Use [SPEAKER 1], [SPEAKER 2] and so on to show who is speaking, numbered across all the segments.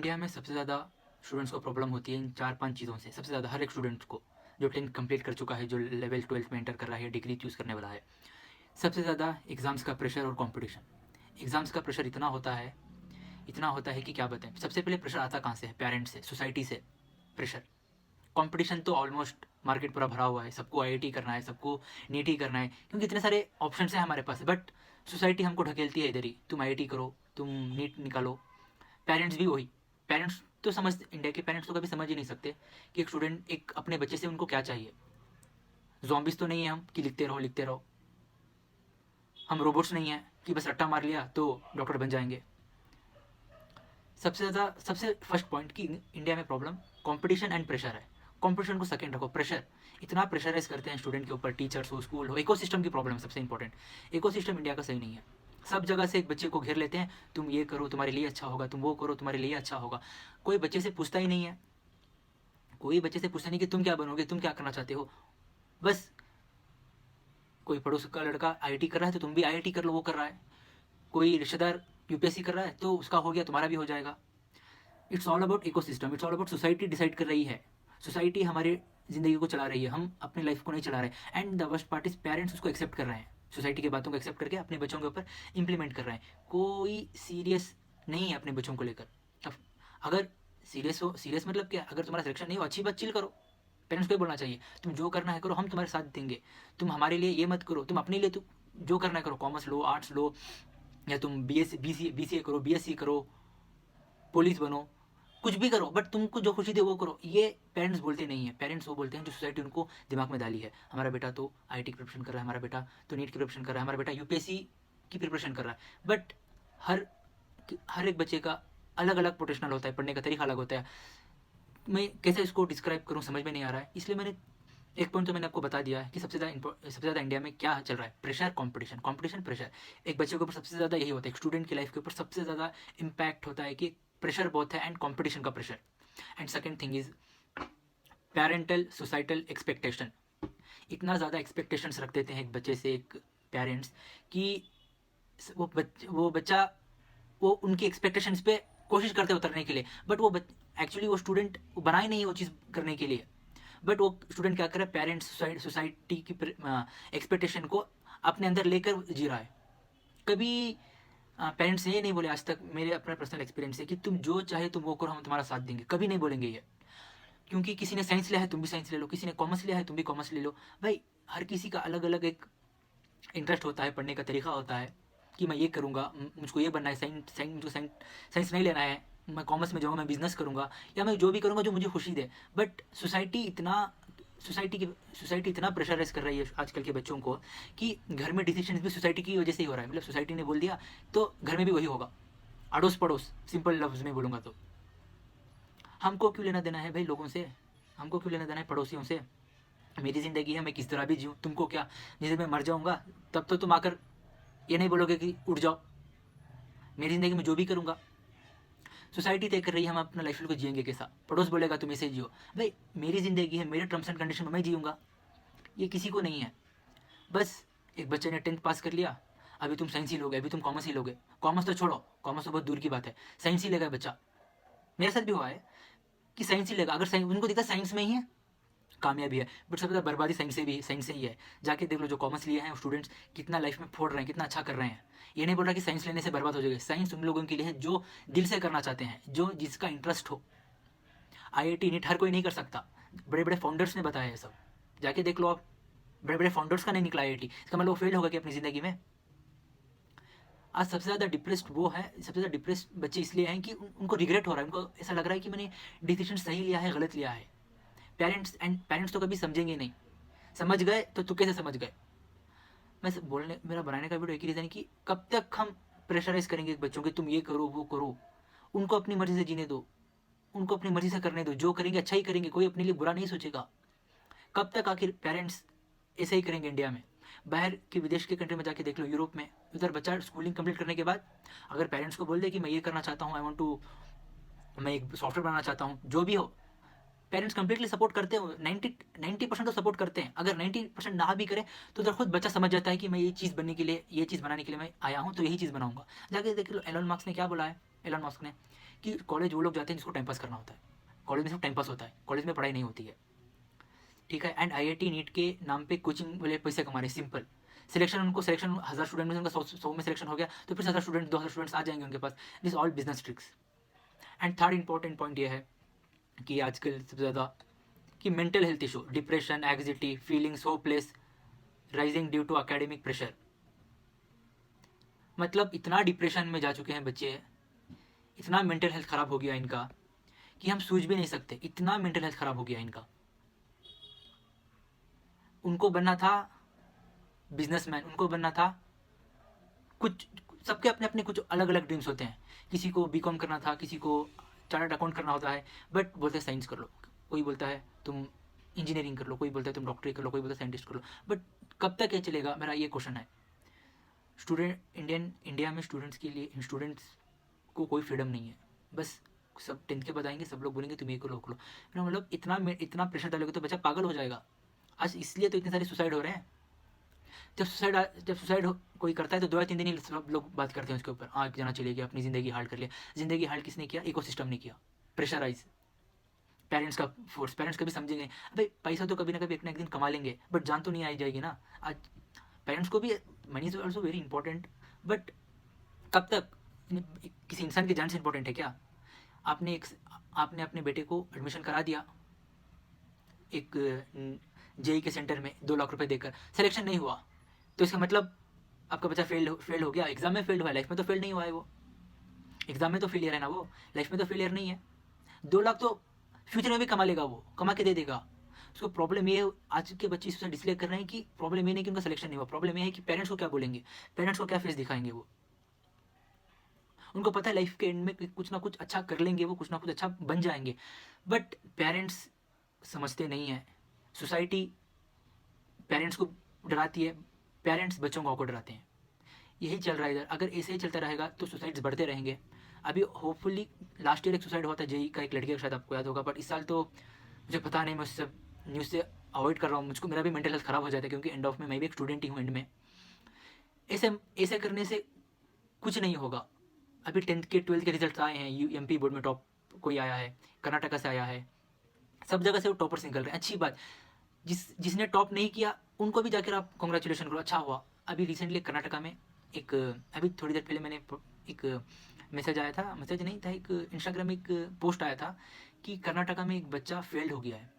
[SPEAKER 1] India में सबसे ज़्यादा स्टूडेंट्स को प्रॉब्लम होती है इन 4-5 चीज़ों से। सबसे ज़्यादा हर एक स्टूडेंट को जो 10th कंप्लीट कर चुका है, जो लेवल 12th में एंटर कर रहा है, डिग्री चूज़ करने वाला है। सबसे ज़्यादा एग्ज़ाम्स का प्रेशर और कॉम्पिटिशन। एग्ज़ाम्स का प्रेशर इतना होता है कि क्या बताएं। सबसे पहले प्रेशर आता कहाँ से है? पेरेंट्स से, सोसाइटी से प्रेशर। कंपटीशन तो ऑलमोस्ट मार्केट पूरा भरा हुआ है, सबको आईआईटी करना है, सबको नीट ही करना है, क्योंकि इतने सारे ऑप्शन हैं हमारे पास। बट सोसाइटी हमको ढकेलती है इधर ही, तुम आईआईटी करो, तुम नीट निकालो। पेरेंट्स भी वही। पेरेंट्स तो इंडिया के पेरेंट्स तो कभी समझ ही नहीं सकते कि एक स्टूडेंट, एक अपने बच्चे से उनको क्या चाहिए। जॉम्बिस तो नहीं है हम कि लिखते रहो लिखते रहो। हम रोबोट्स नहीं है कि बस रट्टा मार लिया तो डॉक्टर बन जाएंगे। सबसे फर्स्ट पॉइंट कि इंडिया में प्रॉब्लम कंपटीशन एंड प्रेशर है। कंपटीशन को सेकंड रखो, प्रेशर इतना प्रेशराइज करते हैं स्टूडेंट के ऊपर, टीचर्स हो, स्कूल हो। इकोसिस्टम की प्रॉब्लम सबसे इंपॉर्टेंट। इकोसिस्टम इंडिया का सही नहीं है। सब जगह से एक बच्चे को घेर लेते हैं, तुम ये करो तुम्हारे लिए अच्छा होगा, तुम वो करो तुम्हारे लिए अच्छा होगा। कोई बच्चे से पूछता ही नहीं है, कोई बच्चे से पूछता नहीं कि तुम क्या बनोगे, तुम क्या करना चाहते हो। बस कोई पड़ोस का लड़का आईआईटी कर रहा है तो तुम भी आईआईटी कर लो, वो कर रहा है। कोई रिश्तेदार यूपीएससी कर रहा है तो उसका हो गया, तुम्हारा भी हो जाएगा। It's all about ecosystem, it's all about society decide कर रही है। सोसाइटी हमारी जिंदगी को चला रही है, हम अपनी लाइफ को नहीं चला रहे। And the worst part is parents उसको एक्सेप्ट कर रहे हैं, सोसाइटी की बातों को एक्सेप्ट करके अपने बच्चों के ऊपर इंप्लीमेंट कर रहे हैं। कोई सीरियस नहीं है अपने बच्चों को लेकर। अब अगर सीरियस मतलब क्या? अगर तुम्हारा सिलेक्शन नहीं हो, अच्छी बात, चिल करो। पेरेंट्स को ही बोलना चाहिए तुम जो करना है करो, हम तुम्हारे साथ देंगे। तुम हमारे लिए ये मत करो, तुम अपने लिए जो करना है करो। कॉमर्स लो, आर्ट्स लो, या तुम बीसीए करो, बीएससी करो, पुलिस बनो, कुछ भी करो, बट तुमको जो खुशी दे वो करो। ये पेरेंट्स बोलते नहीं है। पेरेंट्स वो बोलते हैं जो सोसाइटी उनको दिमाग में डाली है। हमारा बेटा तो आईआईटी की प्रिपरेशन कर रहा है, हमारा बेटा तो नीट की प्रिपरेशन कर रहा है, हमारा बेटा यूपीएससी की प्रिपरेशन कर रहा है। बट हर हर एक बच्चे का अलग अलग पोटेंशियल होता है, पढ़ने का तरीका अलग होता है। मैं कैसे इसको डिस्क्राइब करूँ समझ में नहीं आ रहा है, इसलिए मैंने एक पॉइंट तो मैंने आपको बता दिया है कि सबसे ज़्यादा इंडिया में क्या चल रहा है? Pressure, competition, competition, pressure. एक बच्चे के ऊपर सबसे ज़्यादा यही होता है, एक स्टूडेंट की लाइफ के ऊपर सबसे ज़्यादा इम्पैक्ट होता है कि प्रेशर बहुत है एंड कंपटीशन का pressure. And second thing is parental societal expectation. इतना ज़्यादा एक्सपेक्टेशंस रख देते हैं एक बच्चे से एक पेरेंट्स कि वो बच्चा वो उनकी एक्सपेक्टेशंस पे कोशिश करते हैं उतरने के लिए। बट वो एक्चुअली वो स्टूडेंट बना ही नहीं है वो चीज़ करने के लिए। बट वो स्टूडेंट क्या कर रहा है? पेरेंट्स सोसाइटी की एक्सपेक्टेशन को अपने अंदर लेकर जी रहा है। कभी पेरेंट्स ये नहीं बोले आज तक, मेरे अपना पर्सनल एक्सपीरियंस है, कि तुम जो चाहे तुम वो करो, हम तुम्हारा साथ देंगे। कभी नहीं बोलेंगे ये। क्योंकि किसी ने साइंस लिया है, तुम भी साइंस ले लो, किसी ने कॉमर्स लिया है, तुम भी कॉमर्स ले लो। भाई हर किसी का अलग अलग एक इंटरेस्ट होता है, पढ़ने का तरीका होता है कि मैं ये करूँगा, मुझको ये बनना है, साइंस नहीं लेना है, मैं कॉमर्स में जाऊँगा, मैं बिजनेस करूँगा, या मैं जो भी करूँगा जो मुझे खुशी दे। बट सोसाइटी इतना प्रेशराइज कर रही है आजकल के बच्चों को कि घर में डिसीजन भी सोसाइटी की वजह से ही हो रहा है। मतलब सोसाइटी ने बोल दिया तो घर में भी वही होगा, अड़ोस पड़ोस, सिंपल लफ्ज में बोलूँगा तो। हमको क्यों लेना देना है भाई लोगों से? हमको क्यों लेना देना है पड़ोसियों से? मेरी ज़िंदगी है, मैं किस तरह भी जीऊँ, तुमको क्या? जैसे मैं मर जाऊँगा तब तो तुम आकर ये नहीं बोलोगे कि उठ जाओ। मेरी ज़िंदगी में जो भी करूँगा, सोसाइटी तय कर रही है हम अपना लाइफ को जिएंगे कैसा। पड़ोस बोलेगा तुम ऐसे जियो। भाई मेरी ज़िंदगी है, मेरे टर्म्स एंड कंडीशन में मैं जीऊँगा, ये किसी को नहीं है। बस एक बच्चे ने 10th पास कर लिया, अभी तुम साइंस ही लोगे, अभी तुम कॉमर्स ही लोगे। कॉमर्स तो छोड़ो, कॉमर्स तो बहुत दूर की बात है, साइंस ही लेगा बच्चा। मेरे साथ भी हुआ है कि साइंस ही लेगा। अगर साइंस उनको दिखता साइंस में ही है, कामयाबी है। बट सबसे ज़्यादा बर्बादी साइंस से ही है। जाके देख लो जो कॉमर्स लिए हैं स्टूडेंट्स कितना लाइफ में फोड़ रहे हैं, कितना अच्छा कर रहे हैं। ये नहीं बोल रहा कि साइंस लेने से बर्बाद हो जाएगी। साइंस उन लोगों के लिए है जो दिल से करना चाहते हैं, जो जिसका इंटरेस्ट हो। आईआईटी नीट हर कोई नहीं कर सकता, बड़े बड़े फाउंडर्स ने बताया है सब, जाके देख लो आप। बड़े बड़े फाउंडर्स का नहीं निकला आईआईटी, इसका मतलब वो फेल होगा कि अपनी ज़िंदगी में। आज सबसे ज़्यादा डिप्रेस्ड वो है, सबसे ज़्यादा डिप्रेस्ड बच्चे इसलिए हैं कि उनको रिग्रेट हो रहा है, उनको ऐसा लग रहा है कि मैंने डिसीजन सही लिया है गलत लिया है। पेरेंट्स तो कभी समझेंगे नहीं, समझ गए तो तुक्के से समझ गए। मेरा बनाने का वीडियो एक ही रीज़न है कि कब तक हम प्रेशराइज करेंगे बच्चों के, तुम ये करो वो करो। उनको अपनी मर्जी से जीने दो, उनको अपनी मर्जी से करने दो, जो करेंगे अच्छा ही करेंगे, कोई अपने लिए बुरा नहीं सोचेगा। कब तक आखिर पेरेंट्स ऐसे ही करेंगे इंडिया में? बाहर के विदेश के कंट्री में जाके देख लो, यूरोप में, उधर बच्चा स्कूलिंग कंप्लीट करने के बाद अगर पेरेंट्स को बोल दे कि मैं ये करना चाहता हूँ, मैं एक सॉफ्टवेयर बनाना चाहता हूँ, जो भी हो, पेरेंट्स कंप्लीटली सपोर्ट करते हो। 90% तो सपोर्ट करते हैं। अगर 90% ना भी करे तो उधर खुद बच्चा समझ जाता है कि मैं ये चीज़ बनाने के लिए मैं आया हूँ, तो यही चीज़ बनाऊंगा। जाके देख लो एलोन मार्क्स ने क्या बोला है, एलन मस्क ने, कि कॉलेज वो लोग जाते हैं जिसको टाइम पास करना होता है, कॉलेज में सिर्फ टाइम पास होता है, कॉलेज में पढ़ाई नहीं होती है, ठीक है। एंड IIT नीट के नाम पे कोचिंग वाले पैसे कमा रहे हैं, सिंपल। सिलेक्शन उनको, सिलेक्शन 1000 स्टूडेंट में उनका 100 में सिलेक्शन हो गया, तो फिर 1000 स्टूडेंट 2000 स्टूडेंट्स आ जाएंगे उनके पास। This all business tricks. And third important point ये है कि आजकल सबसे ज़्यादा कि mental health issue, depression, anxiety, feelings hopeless rising due to academic pressure. मतलब इतना डिप्रेशन में जा चुके हैं बच्चे, इतना मेंटल हेल्थ ख़राब हो गया इनका कि हम सोच भी नहीं सकते, इतना मेंटल हेल्थ ख़राब हो गया इनका। उनको बनना था बिजनेसमैन, उनको बनना था कुछ, सबके अपने अपने कुछ अलग अलग ड्रीम्स होते हैं। किसी को BCom करना था, किसी को चार्टर्ड अकाउंट करना होता है, बट बोलते हैं साइंस कर लो, कोई बोलता है तुम इंजीनियरिंग कर लो, कोई बोलता है तुम डॉक्टरी कर लो, कोई बोलता है साइंटिस्ट कर लो। बट कब तक ये चलेगा, मेरा ये क्वेश्चन है। इंडिया में स्टूडेंट्स के लिए, स्टूडेंट्स को कोई फ्रीडम नहीं है, बस सब 10th के बताएंगे, सब लोग बोलेंगे तुम ये करो करो। मतलब इतना प्रेशर डालोगे तो बच्चा पागल हो जाएगा। आज इसलिए तो इतने सारे सुसाइड हो रहे हैं। जब सुसाइड कोई करता है तो 2 या 3 दिन ही सब लोग बात करते हैं उसके ऊपर, एक जना चले गया, अपनी ज़िंदगी हार्ड कर लिया। ज़िंदगी हार्ड किसने किया? इकोसिस्टम ने किया। प्रेशराइज, पेरेंट्स का फोर्स। पेरेंट्स कभी समझेंगे भाई पैसा तो कभी ना कभी एक दिन कमा लेंगे, बट जान तो नहीं आई जाएगी ना। आज पेरेंट्स को भी money is also very important, but कब तक? किसी इंसान की जान से इंपॉर्टेंट है क्या? आपने अपने बेटे को एडमिशन करा दिया एक JEE के सेंटर में 2 लाख रुपए देकर, सिलेक्शन नहीं हुआ, तो इसका मतलब आपका बच्चा फेल हो गया? एग्जाम में फेल हुआ है, लाइफ में तो फेल नहीं हुआ है वो। एग्जाम में तो फेलियर है ना वो, लाइफ में तो फेलियर नहीं है। 2 लाख तो फ्यूचर में भी कमा लेगा, वो कमा के दे देगा उसको। प्रॉब्लम ये है, आज के बच्चे इससे डिस्प्ले कर रहे हैं कि प्रॉब्लम ये नहीं कि उनका सिलेक्शन नहीं हुआ, प्रॉब्लम ये है कि पेरेंट्स को क्या बोलेंगे, पेरेंट्स को क्या फेस दिखाएंगे वो। उनको पता है लाइफ के एंड में कुछ ना कुछ अच्छा कर लेंगे, वो कुछ ना कुछ अच्छा बन जाएंगे, बट पेरेंट्स समझते नहीं है। सोसाइटी पेरेंट्स को डराती है, पेरेंट्स बच्चों को डराते हैं। यही चल रहा है इधर। अगर ऐसे ही चलता रहेगा तो सुसाइड्स बढ़ते रहेंगे। अभी होपफुली लास्ट ईयर एक सुसाइड हुआ था JEE का, एक लड़के का, शायद आपको याद होगा, बट इस साल तो मुझे पता नहीं, मैं उस सब न्यूज़ से अवॉइड कर रहा हूँ। मुझको मेरा भी मेंटल हेल्थ ख़राब हो जाता है, क्योंकि एंड ऑफ में मैं भी एक स्टूडेंट ही हूँ एंड में। ऐसे ऐसे करने से कुछ नहीं होगा। अभी 10th के 12th के रिजल्ट आए हैं, MP बोर्ड में टॉप कोई आया है, कर्नाटका से आया है, सब जगह से वो टॉपर्स निकल रहे हैं, अच्छी बात। जिसने टॉप नहीं किया उनको भी जाकर आप कॉन्ग्रेचुलेशन करो, अच्छा हुआ। अभी रिसेंटली कर्नाटका में एक, अभी थोड़ी देर पहले मैंने एक मैसेज आया था, मैसेज नहीं था, एक इंस्टाग्राम एक पोस्ट आया था कि कर्नाटका में एक बच्चा फेल्ड हो गया है,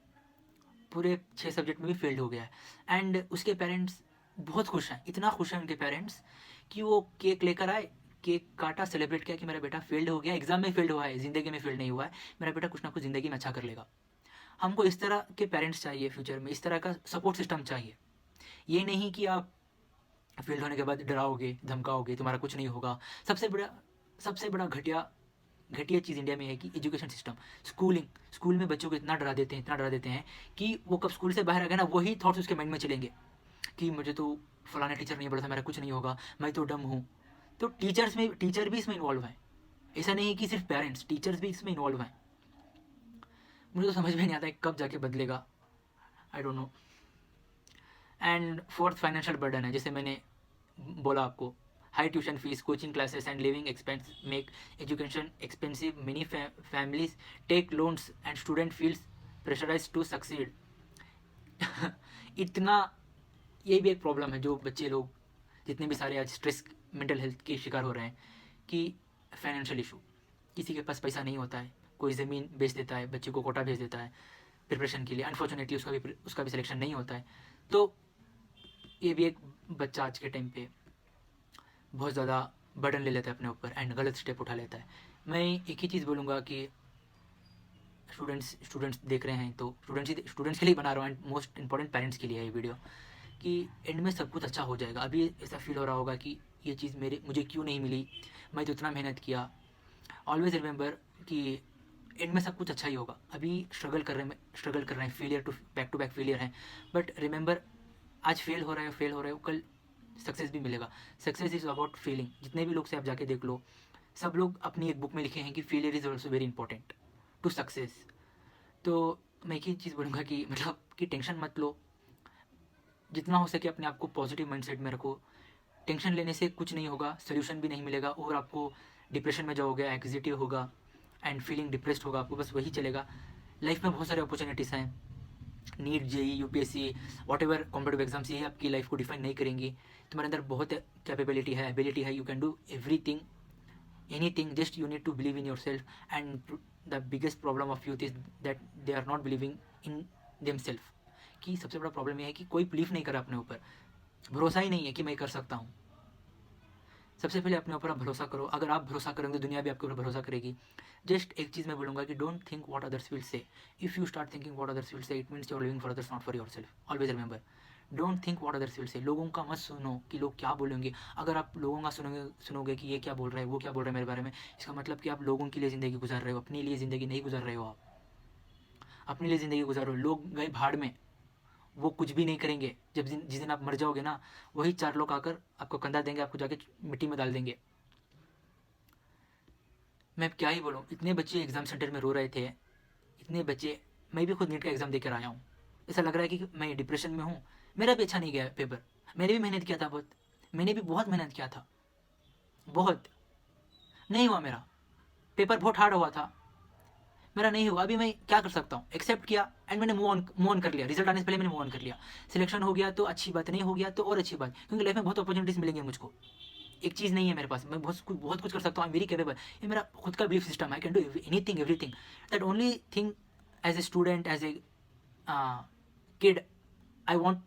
[SPEAKER 1] पूरे 6 सब्जेक्ट में भी फेल्ड हो गया है। एंड उसके पेरेंट्स बहुत खुश हैं, इतना खुश हैं उनके पेरेंट्स कि वो केक लेकर आए, केक काटा, सेलिब्रेट किया कि मेरा बेटा फेल्ड हो गया, एग्जाम में फेल्ड हुआ है, ज़िंदगी में फेल्ड नहीं हुआ है, मेरा बेटा कुछ ना कुछ ज़िंदगी में अच्छा कर लेगा। हमको इस तरह के पेरेंट्स चाहिए फ्यूचर में, इस तरह का सपोर्ट सिस्टम चाहिए। ये नहीं कि आप फेल्ड होने के बाद डराओगे, धमकाओगे, तुम्हारा कुछ नहीं होगा। सबसे बड़ा घटिया चीज़ इंडिया में है कि एजुकेशन सिस्टम, स्कूल में बच्चों को इतना डरा देते हैं कि वो कब स्कूल से बाहर आ गए ना, वही थॉट्स उसके माइंड में चलेंगे कि मुझे तो फलाना टीचर नहीं बोला था, मेरा कुछ नहीं होगा, मैं तो डम हूँ। तो टीचर भी इसमें इन्वॉल्व हैं। ऐसा नहीं है कि सिर्फ पेरेंट्स, टीचर्स भी इसमें इन्वॉल्व हैं। मुझे तो समझ में नहीं आता है कब जाके बदलेगा, I don't know. And fourth financial burden है, जैसे मैंने बोला आपको, high tuition fees, coaching classes and living expense make education expensive. Many families take loans and student feels pressurise to succeed. इतना, ये भी एक प्रॉब्लम है जो बच्चे लोग जितने भी सारे आज स्ट्रेस, मेंटल हेल्थ के शिकार हो रहे हैं, कि फाइनेंशियल इशू। किसी के पास पैसा नहीं होता है, कोई ज़मीन बेच देता है, बच्चे को कोटा भेज देता है प्रिपरेशन के लिए, अनफॉर्चुनेटली उसका भी सिलेक्शन नहीं होता है। तो ये भी एक बच्चा आज के टाइम पे बहुत ज़्यादा बर्डन ले लेता है अपने ऊपर एंड गलत स्टेप उठा लेता है। मैं एक ही चीज़ बोलूँगा कि स्टूडेंट्स देख रहे हैं तो स्टूडेंट्स के लिए बना रहा हूँ, एंड मोस्ट इंपॉर्टेंट पेरेंट्स के लिए है ये वीडियो, कि एंड में सब कुछ अच्छा हो जाएगा। अभी ऐसा फील हो रहा होगा कि ये चीज़ मुझे क्यों नहीं मिली, मैं तो इतना मेहनत किया। ऑलवेज रिमेंबर कि एंड में सब कुछ अच्छा ही होगा। अभी स्ट्रगल कर रहे हैं, फेलियर टू बैक फेलियर हैं, बट रिमेंबर आज फेल हो रहे हो, कल सक्सेस भी मिलेगा। Success is about feeling. जितने भी लोग से आप जाके देख लो, सब लोग अपनी एक बुक में लिखे हैं कि failure is also very important to success. तो मैं एक ही चीज़ बोलूँगा कि मतलब कि टेंशन मत लो, जितना हो सके अपने आप को पॉजिटिव माइंडसेट में रखो। टेंशन लेने से कुछ नहीं होगा, सोल्यूशन भी नहीं मिलेगा, और आपको डिप्रेशन में जाओगे, एंग्जाइटी होगा एंड फीलिंग डिप्रेस्ड होगा, आपको बस वही चलेगा। लाइफ में बहुत सारे अपॉर्चुनिटीज़ हैं, NEET, JEE, UPSC, whatever competitive exams, ये आपकी लाइफ को डिफाइन नहीं करेंगी। तुम्हारे अंदर बहुत कैपेबिलिटी है, एबिलिटी है, you can do everything, anything, just you need to believe in yourself. And the biggest problem of youth is that they are not believing in themselves, कि सबसे बड़ा प्रॉब्लम ये है कि कोई बिलीव नहीं करा अपने ऊपर, भरोसा ही नहीं है कि मैं कर सकता हूँ। सबसे पहले अपने ऊपर आप भरोसा करो, अगर आप भरोसा करोगे तो दुनिया भी आपके ऊपर भरोसा करेगी। जस्ट एक चीज़ मैं बोलूँगा कि don't think what others will say. If you start thinking what others will say, it means you are living for others, not for yourself. Always remember, don't think what others will say. लोगों का मत सुनो कि लोग क्या बोलेंगे। अगर आप लोगों का सुनोगे कि ये क्या बोल रहा है, वो क्या बोल रहा है मेरे बारे में, इसका मतलब कि आप लोगों के लिए ज़िंदगी गुजार रहे हो, अपने लिए ज़िंदगी नहीं गुजार रहे हो। आप अपने लिए ज़िंदगी गुजार रहे हो। लोग गए भाड़ में, वो कुछ भी नहीं करेंगे। जब जिस दिन आप मर जाओगे ना, वही 4 लोग आकर आपको कंधा देंगे, आपको जाके मिट्टी में डाल देंगे। मैं क्या ही बोलूँ, इतने बच्चे एग्ज़ाम सेंटर में रो रहे थे, इतने बच्चे। मैं भी खुद नीट का एग्ज़ाम देकर आया हूँ। ऐसा लग रहा है कि मैं डिप्रेशन में हूँ। मेरा भी अच्छा नहीं गया पेपर, मैंने भी मेहनत किया था बहुत, मैंने भी बहुत मेहनत किया था, बहुत नहीं हुआ मेरा पेपर, बहुत हार्ड हुआ था, मेरा नहीं हुआ। अभी मैं क्या कर सकता हूँ, एक्सेप्ट किया एंड मैंने मूव ऑन कर लिया। रिजल्ट आने से पहले मैंने मूव ऑन कर लिया। सिलेक्शन हो गया तो अच्छी बात, नहीं हो गया तो और अच्छी बात, क्योंकि लाइफ में बहुत अपॉर्चुनिटीज़ मिलेंगे मुझको। एक चीज़ नहीं है मेरे पास, मैं बहुत कुछ कर सकता हूँ, आई एम वेरी कैपेबल। ये मेरा खुद का belief system, I can do anything everything. That only thing as a student, as a kid, I want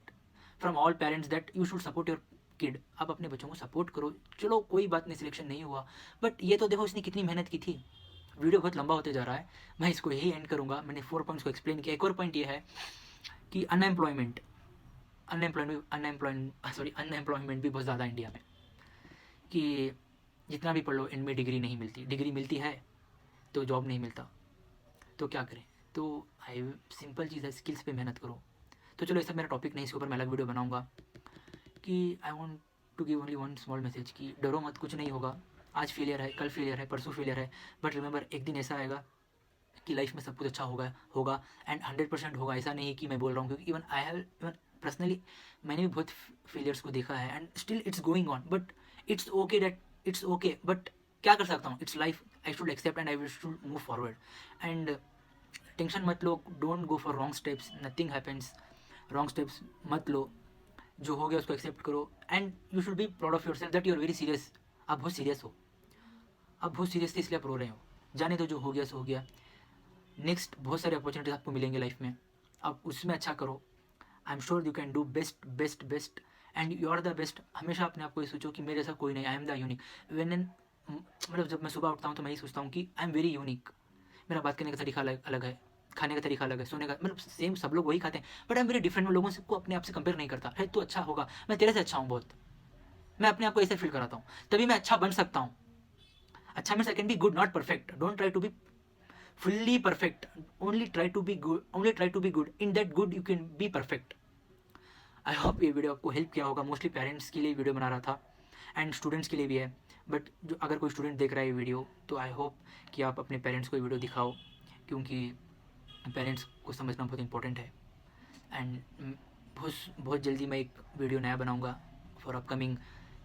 [SPEAKER 1] from all parents that you should support your kid. आप अपने बच्चों को support करो। चलो कोई बात नहीं, सिलेक्शन नहीं हुआ, बट ये तो देखो इसने कितनी मेहनत की थी। वीडियो बहुत लंबा होते जा रहा है, मैं इसको यही एंड करूँगा। मैंने 4 पॉइंट्स को एक्सप्लेन किया। एक और पॉइंट ये है कि अनएम्प्लॉयमेंट भी बहुत ज़्यादा इंडिया में, कि जितना भी पढ़ लो इनमें डिग्री नहीं मिलती। डिग्री मिलती है तो जॉब नहीं मिलता, तो क्या करें। तो सिंपल चीज़ है, स्किल्स पे मेहनत करो। तो चलो, ये सब मेरा टॉपिक नहीं, इसके ऊपर मैं अलग वीडियो बनाऊंगा। कि I want to give only one small message, कि डरो मत, कुछ नहीं होगा। आज फेलियर है, कल फेलियर है, परसों फेलियर है, बट रिमेंबर, एक दिन ऐसा आएगा कि लाइफ में सब कुछ अच्छा होगा एंड 100% होगा। ऐसा नहीं कि मैं बोल रहा हूँ, क्योंकि इवन पर्सनली मैंने भी बहुत फेलियर्स को देखा है and still it's going on, but it's okay, but क्या कर सकता हूँ, it's life. I should accept and I should move forward. And tension मत लो, don't go for wrong steps, nothing happens. Wrong steps मत लो, जो हो गया उसको एक्सेप्ट करो। And you should be proud of yourself that you are very serious. आप बहुत सीरियस हो, आप बहुत सीरियस थे, इसलिए आप रो रहे हो। जाने दो, जो हो गया सो हो गया। नेक्स्ट बहुत सारे अपॉर्चुनिटीज आपको मिलेंगे लाइफ में, आप उसमें अच्छा करो। I am sure you can do best best best and you are the best. हमेशा अपने आप को ये सोचो कि मेरे जैसा कोई नहीं, आई एम द यूनिक। मतलब जब मैं सुबह उठता हूँ तो मैं यही सोचता हूँ कि आई एम वेरी यूनिक। मेरा बात करने का तरीका अलग है, खाने का तरीका अलग है, सोने का, मतलब सेम, सब लोग वही खाते हैं, but I am very different. मैं लोगों से को अपने आप से कंपेयर नहीं करता है, तो अच्छा होगा, मैं तेरे से अच्छा हूँ बहुत। मैं अपने आप को ऐसे फील कराता हूँ, तभी मैं अच्छा बन सकता हूँ। अच्छा means I can be good, not perfect. Don't try to be fully perfect, only try to be good, in that good you can be perfect. I hope ये वीडियो आपको हेल्प किया होगा। मोस्टली पेरेंट्स के लिए video बना रहा था and students के लिए भी है, बट जो अगर कोई स्टूडेंट देख रहा है ये वीडियो, तो आई होप कि आप अपने पेरेंट्स को ये वीडियो दिखाओ, क्योंकि पेरेंट्स को समझना बहुत इंपॉर्टेंट है। एंड बहुत जल्दी मैं एक वीडियो नया बनाऊँगा फॉर अपकमिंग,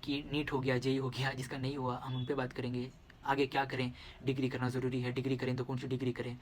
[SPEAKER 1] कि नीट हो गया, जेई हो गया, जिसका नहीं हुआ हम उन पर बात करेंगे। आगे क्या करें, डिग्री करना ज़रूरी है, डिग्री करें तो कौन सी डिग्री करें,